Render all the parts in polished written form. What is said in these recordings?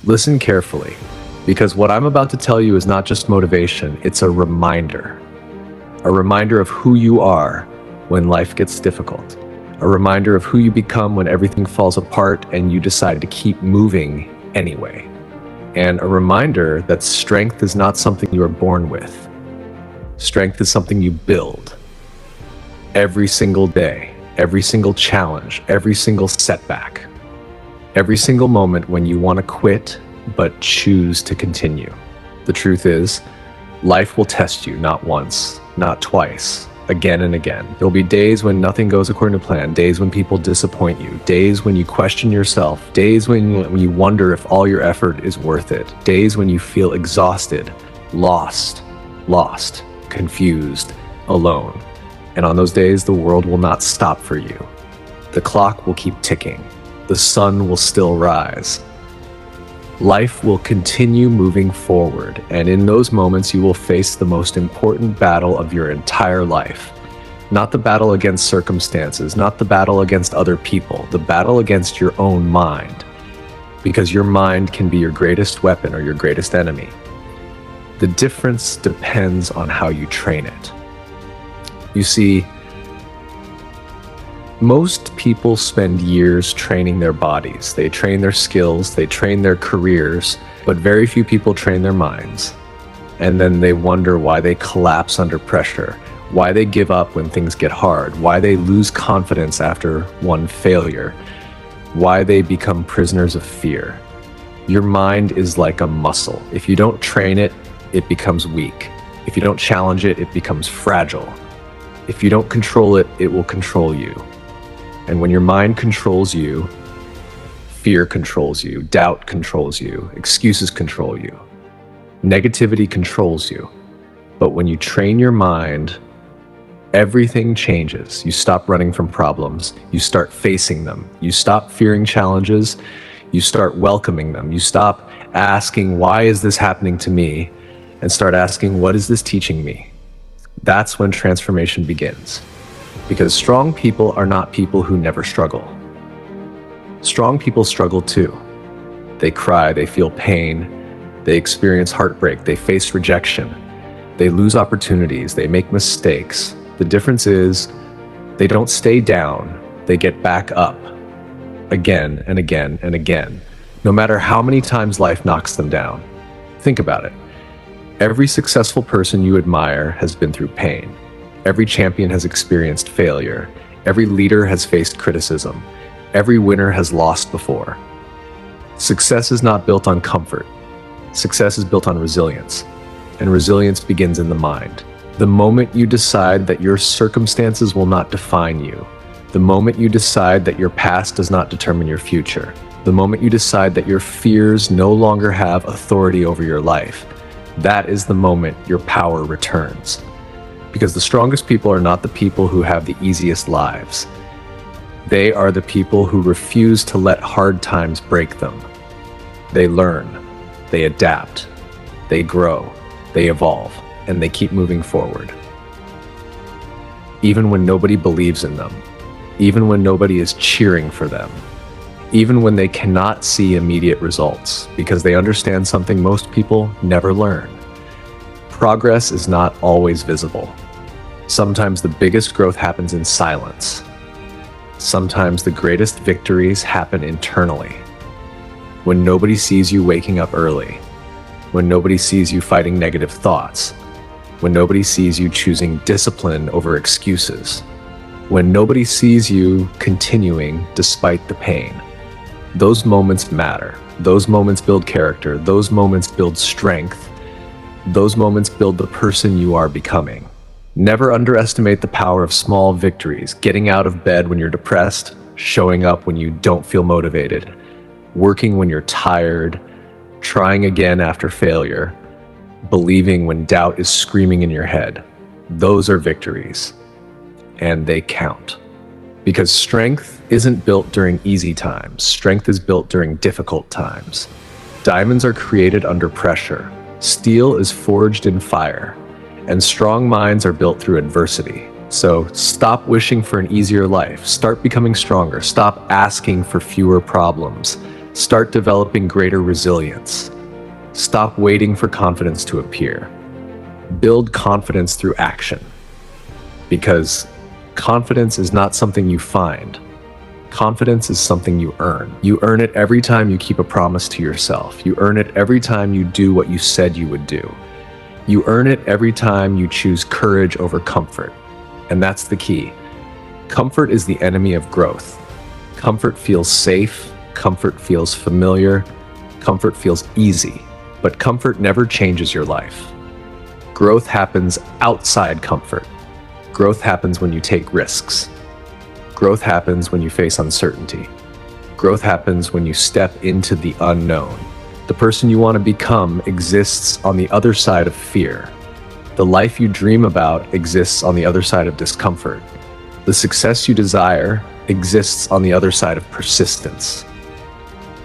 Listen carefully, because what I'm about to tell you is not just motivation, it's a reminder. A reminder of who you are when life gets difficult. A reminder of who you become when everything falls apart and you decide to keep moving anyway. And a reminder that strength is not something you are born with. Strength is something you build every single day, every single challenge, every single setback, every single moment when you want to quit but choose to continue. The truth is, life will test you not once, not twice, again and again. There'll be days when nothing goes according to plan, days when people disappoint you, days when you question yourself, days when you wonder if all your effort is worth it, days when you feel exhausted, lost, confused, alone. And on those days, the world will not stop for you. The clock will keep ticking. The sun will still rise. Life will continue moving forward, and in those moments you will face the most important battle of your entire life. Not the battle against circumstances, not the battle against other people, the battle against your own mind. Because your mind can be your greatest weapon or your greatest enemy. The difference depends on how you train it. You see, most people spend years training their bodies. They train their skills, they train their careers, but very few people train their minds. And then they wonder why they collapse under pressure, why they give up when things get hard, why they lose confidence after one failure, why they become prisoners of fear. Your mind is like a muscle. If you don't train it, it becomes weak. If you don't challenge it, it becomes fragile. If you don't control it, it will control you. And when your mind controls you, fear controls you, doubt controls you, excuses control you, negativity controls you. But when you train your mind, everything changes. You stop running from problems, you start facing them, you stop fearing challenges, you start welcoming them, you stop asking, why is this happening to me? And start asking, what is this teaching me? That's when transformation begins. Because strong people are not people who never struggle. Strong people struggle too. They cry, they feel pain, they experience heartbreak, they face rejection, they lose opportunities, they make mistakes. The difference is they don't stay down, they get back up again and again and again, no matter how many times life knocks them down. Think about it. Every successful person you admire has been through pain. Every champion has experienced failure. Every leader has faced criticism. Every winner has lost before. Success is not built on comfort. Success is built on resilience. And resilience begins in the mind. The moment you decide that your circumstances will not define you, the moment you decide that your past does not determine your future, the moment you decide that your fears no longer have authority over your life, that is the moment your power returns. Because the strongest people are not the people who have the easiest lives. They are the people who refuse to let hard times break them. They learn, they adapt, they grow, they evolve, and they keep moving forward. Even when nobody believes in them, even when nobody is cheering for them, even when they cannot see immediate results, because they understand something most people never learn. Progress is not always visible. Sometimes the biggest growth happens in silence. Sometimes the greatest victories happen internally. When nobody sees you waking up early, when nobody sees you fighting negative thoughts, when nobody sees you choosing discipline over excuses, when nobody sees you continuing despite the pain. Those moments matter. Those moments build character. Those moments build strength. Those moments build the person you are becoming. Never underestimate the power of small victories, getting out of bed when you're depressed, showing up when you don't feel motivated, working when you're tired, trying again after failure, believing when doubt is screaming in your head. Those are victories, and they count. Because strength isn't built during easy times. Strength is built during difficult times. Diamonds are created under pressure. Steel is forged in fire, and strong minds are built through adversity. So stop wishing for an easier life. Start becoming stronger. Stop asking for fewer problems. Start developing greater resilience. Stop waiting for confidence to appear. Build confidence through action. Because confidence is not something you find. Confidence is something you earn. You earn it every time you keep a promise to yourself. You earn it every time you do what you said you would do. You earn it every time you choose courage over comfort. And that's the key. Comfort is the enemy of growth. Comfort feels safe. Comfort feels familiar. Comfort feels easy. But comfort never changes your life. Growth happens outside comfort. Growth happens when you take risks. Growth happens when you face uncertainty. Growth happens when you step into the unknown. The person you want to become exists on the other side of fear. The life you dream about exists on the other side of discomfort. The success you desire exists on the other side of persistence.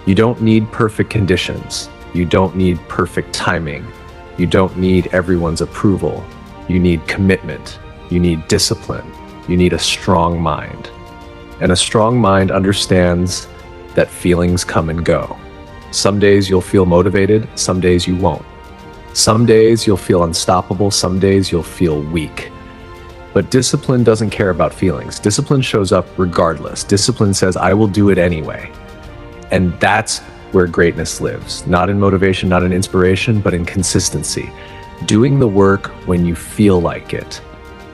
You don't need perfect conditions. You don't need perfect timing. You don't need everyone's approval. You need commitment. You need discipline. You need a strong mind. And a strong mind understands that feelings come and go. Some days you'll feel motivated, some days you won't. Some days you'll feel unstoppable, some days you'll feel weak. But discipline doesn't care about feelings. Discipline shows up regardless. Discipline says, I will do it anyway. And that's where greatness lives. Not in motivation, not in inspiration, but in consistency. Doing the work when you feel like it,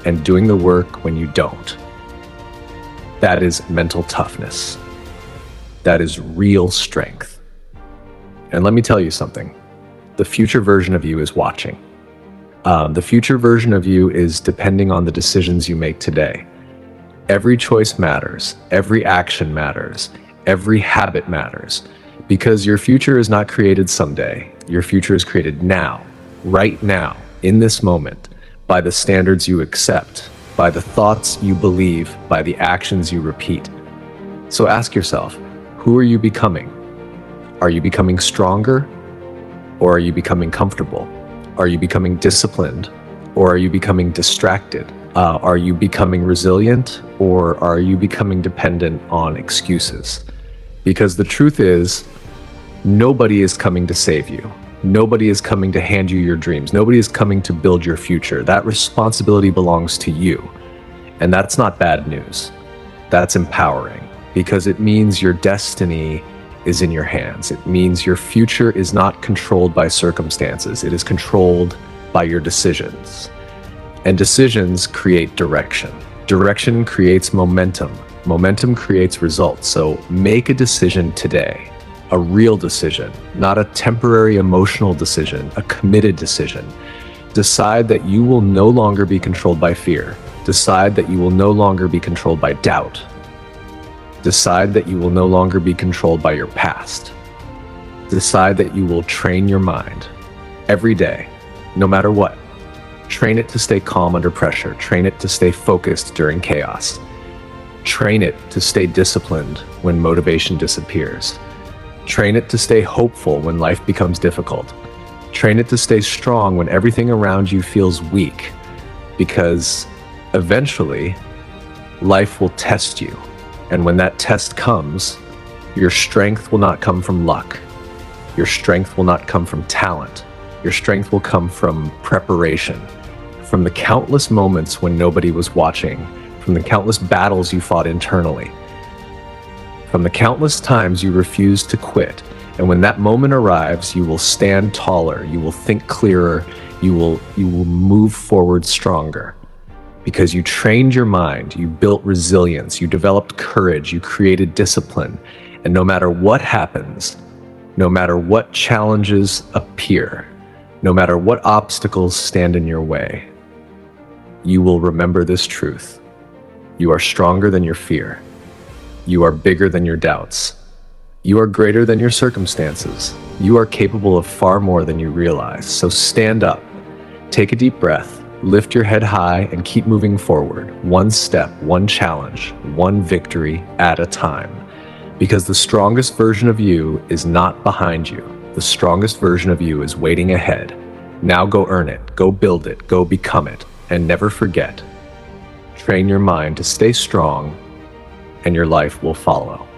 and doing the work when you don't. That is mental toughness. That is real strength. And let me tell you something. The future version of you is watching. The future version of you is depending on the decisions you make today. Every choice matters. Every action matters. Every habit matters. Because your future is not created someday. Your future is created now, right now, in this moment, by the standards you accept, by the thoughts you believe, by the actions you repeat. So ask yourself, who are you becoming? Are you becoming stronger? Or are you becoming comfortable? Are you becoming disciplined? Or are you becoming distracted? Are you becoming resilient? Or are you becoming dependent on excuses? Because the truth is, nobody is coming to save you. Nobody is coming to hand you your dreams. Nobody is coming to build your future. That responsibility belongs to you. And that's not bad news. That's empowering, because it means your destiny is in your hands. It means your future is not controlled by circumstances. It is controlled by your decisions. And decisions create direction. Direction creates momentum. Momentum creates results. So make a decision today. A real decision, not a temporary emotional decision, a committed decision. Decide that you will no longer be controlled by fear. Decide that you will no longer be controlled by doubt. Decide that you will no longer be controlled by your past. Decide that you will train your mind every day, no matter what. Train it to stay calm under pressure. Train it to stay focused during chaos. Train it to stay disciplined when motivation disappears. Train it to stay hopeful when life becomes difficult. Train it to stay strong when everything around you feels weak, because eventually life will test you. And when that test comes, your strength will not come from luck. Your strength will not come from talent. Your strength will come from preparation, from the countless moments when nobody was watching, from the countless battles you fought internally, from the countless times you refused to quit. And when that moment arrives, you will stand taller, you will think clearer, you will move forward stronger. Because you trained your mind, you built resilience, you developed courage, you created discipline. And no matter what happens, no matter what challenges appear, no matter what obstacles stand in your way, you will remember this truth. You are stronger than your fear. You are bigger than your doubts. You are greater than your circumstances. You are capable of far more than you realize. So stand up, take a deep breath, lift your head high, and keep moving forward, one step, one challenge, one victory at a time. Because the strongest version of you is not behind you. The strongest version of you is waiting ahead. Now go earn it, go build it, go become it, and never forget. Train your mind to stay strong, and your life will follow.